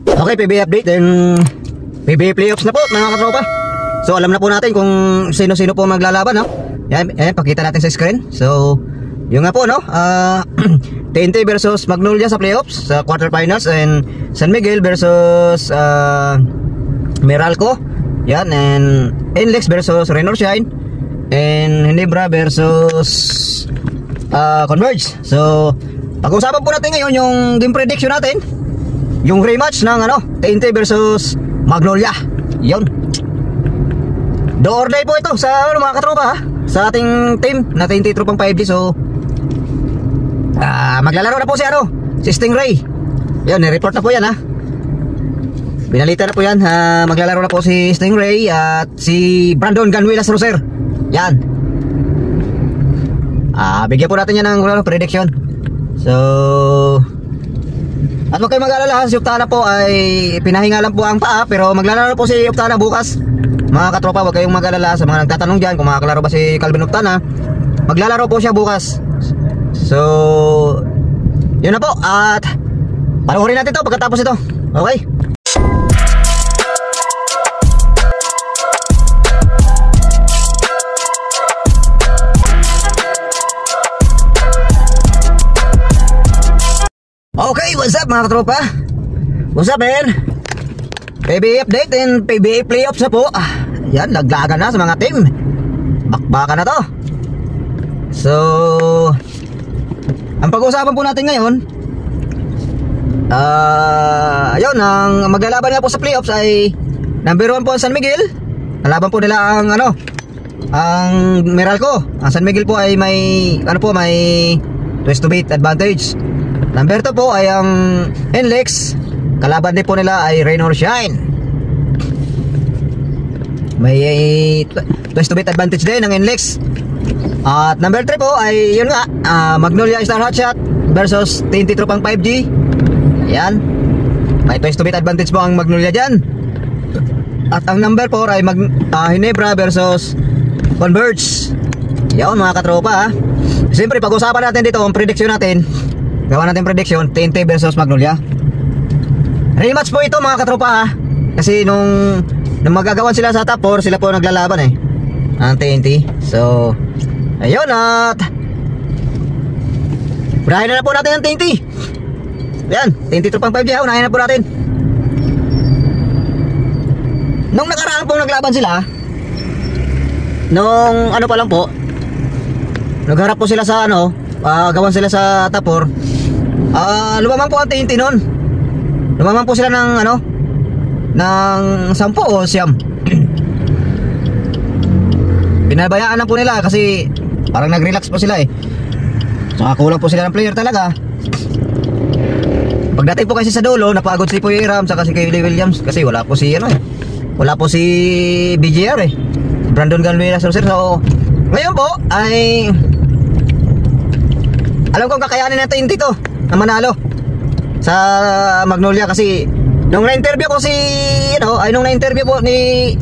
Okay, PBA update then PBA playoffs na po mga katropa. So alam na po natin kung sino-sino po maglalaban, no? Yan, pakita natin sa screen. So yung nga po, no, TNT versus Magnolia sa playoffs sa quarterfinals, and San Miguel versus Meralco. Yan, and Inlex versus Rain or Shine, and Ginebra versus Converge. So pag-usapan po natin ngayon yung game prediction natin, yung rematch ng TNT versus Magnolia. Yun, do or die po ito sa mga katropa, ha? Sa ating team na TNT Tropang 5D. So maglalaro na po si Stingray. Yun, ni-report na po yan, ha? Binalita na po yan, maglalaro na po si Stingray at si Brandon Ganuelas Roser. Yan, bigyan po natin yan ng prediction. So at huwag kayo mag-alala, si Optana po ay pinahinga lang po ang paa, pero maglalaro po si Optana bukas. Mga katropa, huwag kayong mag-alala sa mga nagtatanong dyan kung makakalaro ba si Calvin Optana. Maglalaro po siya bukas. So yun na po, at panoorin natin to pagkatapos ito. Okay? Okay, what's up mga katropa? What's up, man? PBA update and PBA playoffs na po. Yan, laglagan na sa mga team. Bakbakan na to. So ang pag-uusapan po natin ngayon, yun, ang maglalaban nga po sa playoffs ay number 1 po ang San Miguel. Kalaban po nila ang ang Meralco. Ang San Miguel po ay may may twist to beat advantage. Number 2 po ay ang Inlex. Kalaban din po nila ay Rain or Shine. May twist to beat advantage din ng Inlex. At number 3 po ay yun nga, Magnolia Star Hotshot versus TNT Tropang 5G. Ayan, may twist to beat advantage po ang Magnolia dyan. At ang number 4 ay Ginebra versus Converge. Yan mga katropa, ha. Siyempre pag-usapan natin dito ang prediction natin. Gawa natin prediction, TNT versus Magnolia. Rematch po ito mga katropa, ha. Kasi nung magagawan sila sa top 4, sila po naglalaban ang TNT. So ayun, at unahin na po natin ang TNT. Yan, TNT Tropang 5G, unahin na po natin. Nung nakaraan po naglaban sila, nung pa lang po, nagharap po sila sa gawan sila sa top 4. Lumamang po ang TNT nun. Lumamang po sila ng ng 10 o 9. Binabayaan lang po nila kasi parang nag-relax po sila Saka kulang po sila ng player talaga. Pagdating po kasi sa dulo, napagod si Puyo Iram saka si Kaylee Williams kasi wala po si wala po si BJR Brandon Ganuelas Roser. So ngayon po ay alam kong kakayanin natin dito na manalo sa Magnolia, kasi nung na-interview ko nung na-interview po ni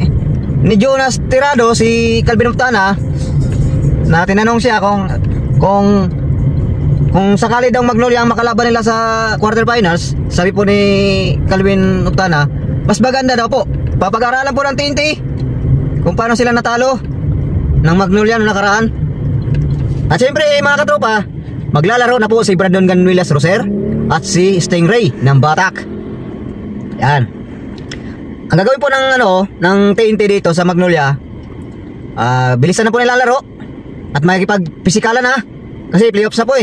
Jonas Tirado si Calvin Optana, na tinanong siya kung sakali daw Magnolia ang makalaban nila sa quarterfinals. Sabi po ni Calvin Optana, mas maganda daw po, papag-aralan po ng TNT kung paano sila natalo ng Magnolia noong nakaraan. At syempre mga katropa, maglalaro na po si Brandon Ganuelas Roser at si Stingray ng Batak. Yan. Ang gagawin po ng TNT dito sa Magnolia, bilisan na po nilalaro at makikipag-pisikalan na kasi playoffs na po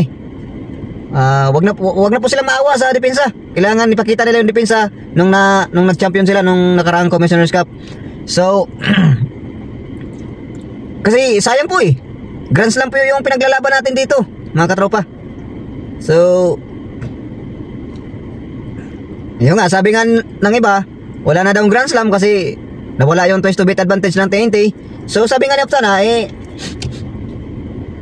wag na po sila maawa sa depensa. Kailangan ipakita nila yung depensa nung nag-champion sila nung nakaraang Commissioner's Cup. So kasi sayang po Grand Slam po yung pinaglalaban natin dito mga katropa. So yun nga, sabi nga ng iba, wala na daw Grand Slam kasi nawala yung twist to beat advantage ng TNT. So sabi nga ni Optana,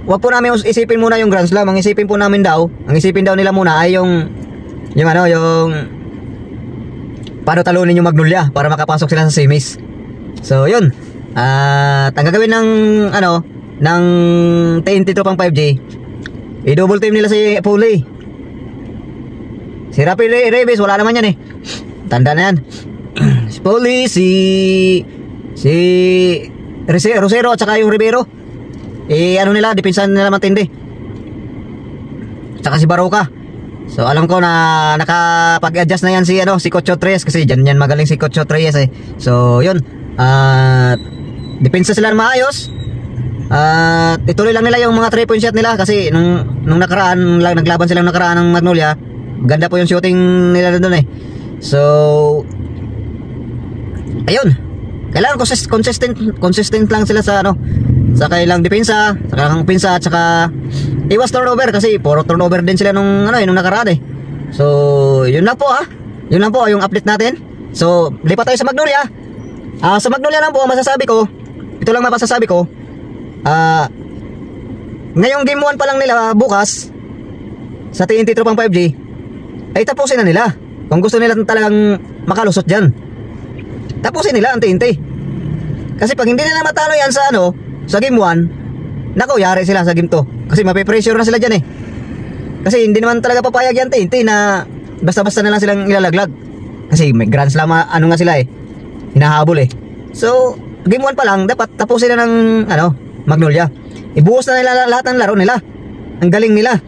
wag po namin isipin muna yung Grand Slam. Ang isipin daw nila muna ay yung paano talunin yung Magnolia para makapasok sila sa semis. So yun, at ang gagawin ng TNT Tropang 5G, i-double team nila si Foley. Si Rafi Reyes wala naman yan tanda na yan. Si Poli, si Rosero at saka yung Rivero. Ano nila, depensa nila matindi. Tsaka si Baroka. So alam ko na nakapag-adjust na yan si Coach Tres, kasi dyan yan magaling si Coach Tres eh. So yun, depensa sila na maayos. Ituloy lang nila yung mga 3-point shot nila, kasi nung nakaraan, naglaban silang nakaraan ng Magnolia, ganda po yung shooting nila doon eh. So ayun, kailangan consistent lang sila sa sa kailang depensa, sa kailang pinsa, at saka iwas turnover, kasi puro turnover din sila nung nakaraan eh. So yun lang po yun lang po yung update natin. So lipat tayo sa Magnolia. Sa Magnolia lang po ang masasabi ko, ito lang mapasasabi ko, ngayong game 1 pa lang nila bukas sa TNT Tropang 5G, ay tapusin na nila. Kung gusto nila talagang makalusot dyan, tapusin nila ang TNT. Kasi pag hindi nila matalo yan sa game 1, nako, yari sila sa game 2, kasi mapipressure na sila dyan eh. Kasi hindi naman talaga papayag yan TNT na basta-basta na lang silang ilalaglag, kasi may Grand Slam nga sila eh, hinahabol eh. So game 1 pa lang dapat tapusin na ng Magnolia. Ibuhos na nila lahat ng laro nila. Ang galing nila.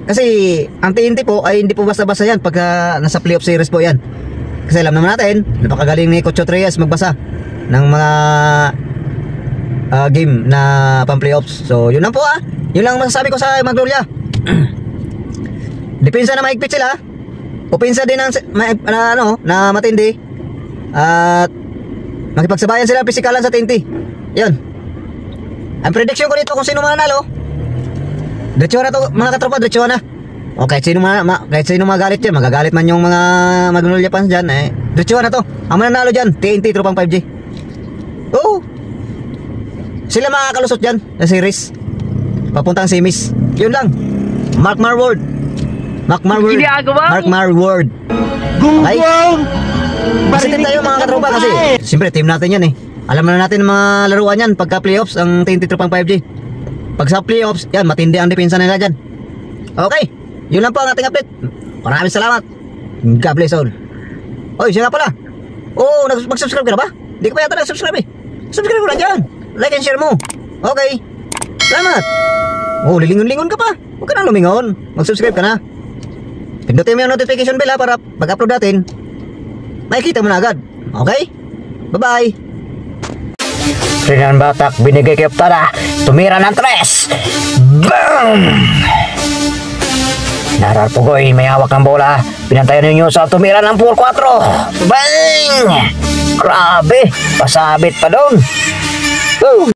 Kasi ang TNT po ay hindi po basta-basta yan pagka nasa playoff series po yan. Kasi alam naman natin, napakagaling ni Coach Reyes magbasa ng mga game na pang-playoffs. So yun lang po yun lang masasabi ko sa Magnolia. Depensa na mahigpit sila, opensa din na matindi, at makipagsabayan sila pisikalan sa TNT. Yun. Ang prediction ko dito kung sino mananalo, diretso na to mga katropa, diretso na. O kahit sino magalit dyan, magagalit man yung mga Magnolia fans dyan, diretso na to. Ang mananalo dyan, TNT Tropang 5G. Oo, sila makakalusot dyan sa series, papuntang semis. Yun lang. Mark my word. Mark my word. Mark my word. Okay? Positive tayo mga katropa, kasi siyempre team natin yan eh. Alam na natin mga laruan yan pagka playoffs ang TNT Tropang 5G. Pag sa playoffs, yan, matindi ang depensa nila dyan. Okay, yun lang po ang ating update. Maraming salamat. God bless all. Oy, siya nga pala. Oo, mag-subscribe ka na ba? Hindi ka pa yata nag-subscribe eh. Subscribe mo na dyan. Like and share mo. Okay, salamat. Oh, lilingon-lingon ka pa. Huwag ka na lumingon. Mag-subscribe ka na. Pindutin mo yung notification bell para pag-upload natin, makikita mo na agad. Okay? Bye-bye. Rinan Batak, binigay kay Optada. Tumira ng 3. Boom! Narar Pugoy, may hawak ng bola. Pinantayan ninyo sa tumira ng 4-4. Bang! Grabe! Pasabit pa doon.